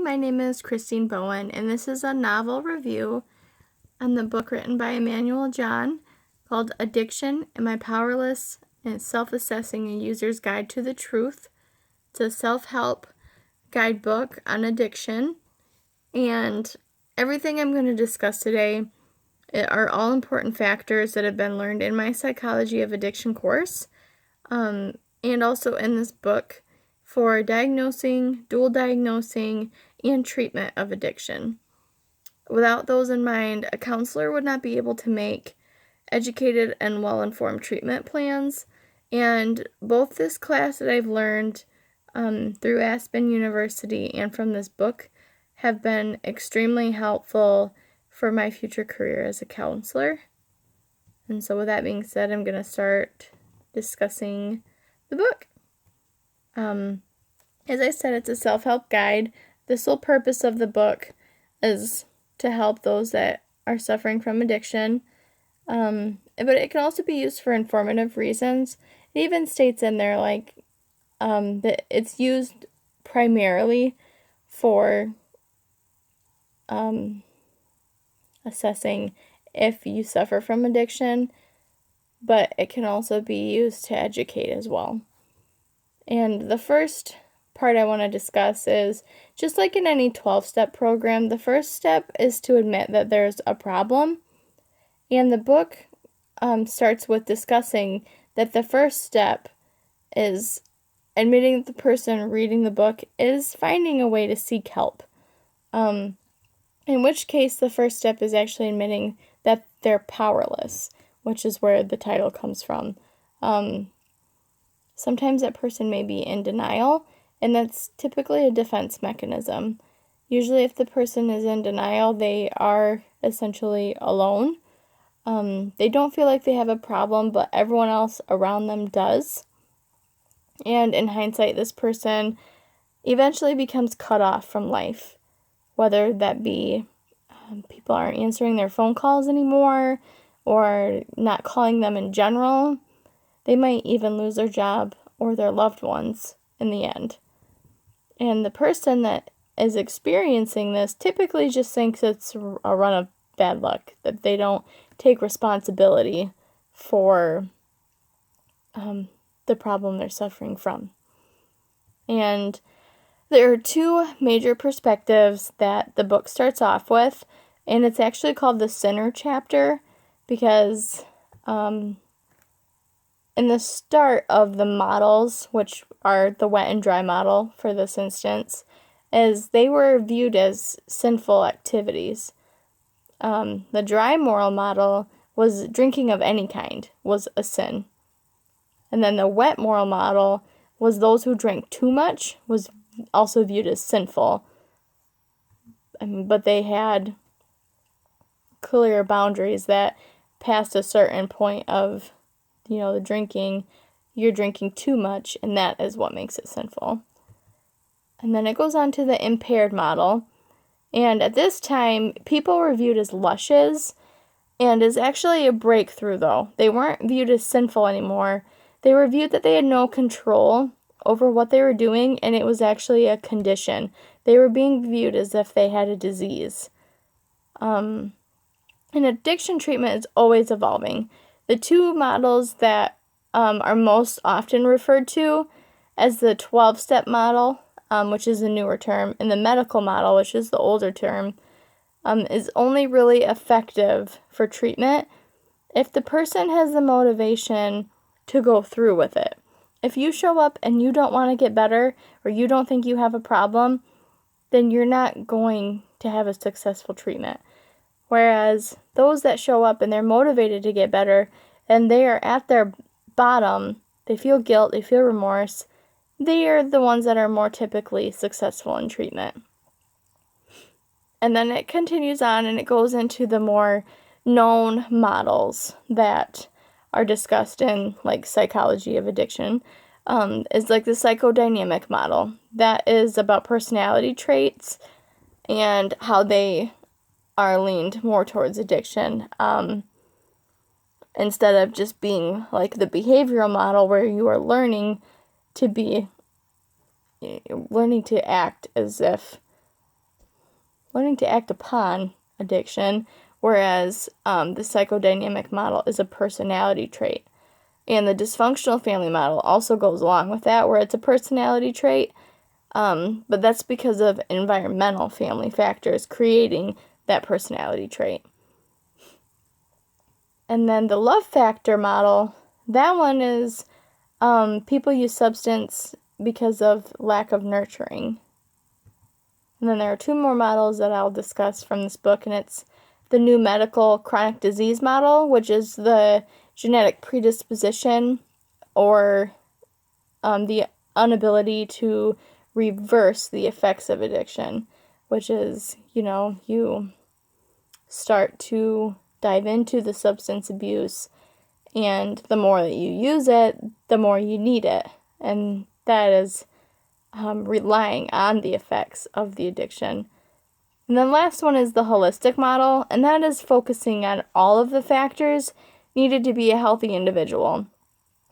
my name is Christine Bowen, and this is a novel review on the book written by Emmanuel John called Addiction: Am I Powerless? And Self-Assessing a User's Guide to the Truth. It's a self-help guidebook on addiction, and everything I'm going to discuss today are all important factors that have been learned in my Psychology of Addiction course, and also in this book for diagnosing, dual diagnosing, and treatment of addiction. Without those in mind, a counselor would not be able to make educated and well-informed treatment plans, and both this class that I've learned through Aspen University and from this book have been extremely helpful for my future career as a counselor. And so with that being said, I'm going to start discussing the book. As I said, it's a self-help guide. The sole purpose of the book is to help those that are suffering from addiction, but it can also be used for informative reasons. It even states in there that it's used primarily for assessing if you suffer from addiction, but it can also be used to educate as well. And the first part I want to discuss is, just like in any 12-step program, the first step is to admit that there's a problem. And the book starts with discussing that the first step is admitting that the person reading the book is finding a way to seek help. In which case, the first step is actually admitting that they're powerless, which is where the title comes from. Sometimes that person may be in denial, and that's typically a defense mechanism. Usually if the person is in denial, they are essentially alone. They don't feel like they have a problem, but everyone else around them does. And in hindsight, this person eventually becomes cut off from life, whether that be people aren't answering their phone calls anymore or not calling them in general. They might even lose their job or their loved ones in the end. And the person that is experiencing this typically just thinks it's a run of bad luck, that they don't take responsibility for the problem they're suffering from. And there are two major perspectives that the book starts off with, and it's actually called the Sinner chapter because in the start of the models, which are the wet and dry model for this instance, is they were viewed as sinful activities. The dry moral model was drinking of any kind was a sin. And then the wet moral model was those who drank too much was also viewed as sinful. But they had clear boundaries that past a certain point of, the drinking, you're drinking too much, and that is what makes it sinful. And then it goes on to the impaired model. And at this time, people were viewed as lushes, and is actually a breakthrough, though. They weren't viewed as sinful anymore. They were viewed that they had no control over what they were doing, and it was actually a condition. They were being viewed as if they had a disease. And addiction treatment is always evolving. The two models that are most often referred to as the 12-step model, which is a newer term, and the medical model, which is the older term, is only really effective for treatment if the person has the motivation to go through with it. If you show up and you don't want to get better, or you don't think you have a problem, then you're not going to have a successful treatment. Whereas those that show up and they're motivated to get better, and they are at their bottom, they feel guilt, they feel remorse, they are the ones that are more typically successful in treatment. And then it continues on and it goes into the more known models that are discussed in Psychology of Addiction. Is like the psychodynamic model. That is about personality traits and how they are leaned more towards addiction, instead of just being like the behavioral model where you are learning to act as if learning to act upon addiction, whereas the psychodynamic model is a personality trait. And the dysfunctional family model also goes along with that, where it's a personality trait, but that's because of environmental family factors creating that personality trait. And then the love factor model, that one is people use substance because of lack of nurturing. And then there are two more models that I'll discuss from this book, and it's the new medical chronic disease model, which is the genetic predisposition or the inability to reverse the effects of addiction, which is, you start to dive into the substance abuse, and the more that you use it, the more you need it. And that is relying on the effects of the addiction. And then last one is the holistic model, and that is focusing on all of the factors needed to be a healthy individual.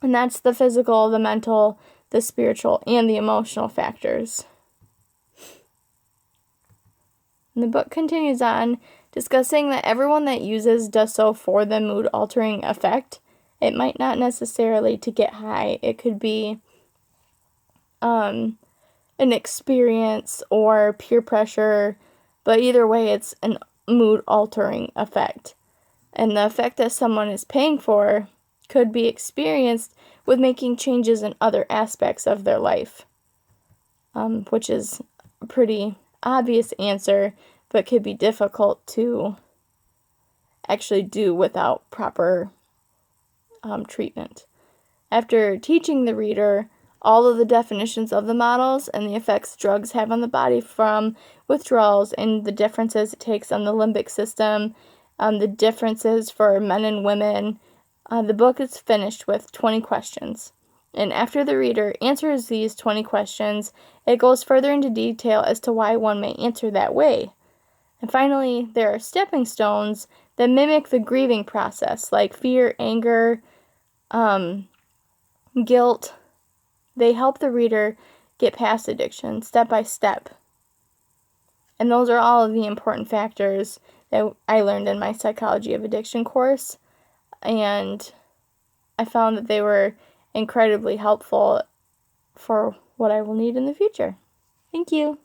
And that's the physical, the mental, the spiritual, and the emotional factors. And the book continues on discussing that everyone that uses does so for the mood-altering effect. It might not necessarily to get high. It could be an experience or peer pressure, but either way, it's a mood-altering effect. And the effect that someone is paying for could be experienced with making changes in other aspects of their life, which is a pretty obvious answer, but could be difficult to actually do without proper treatment. After teaching the reader all of the definitions of the models and the effects drugs have on the body from withdrawals and the differences it takes on the limbic system, the differences for men and women, the book is finished with 20 questions. And after the reader answers these 20 questions, it goes further into detail as to why one may answer that way. And finally, there are stepping stones that mimic the grieving process, like fear, anger, guilt. They help the reader get past addiction step by step. And those are all of the important factors that I learned in my Psychology of Addiction course. And I found that they were incredibly helpful for what I will need in the future. Thank you.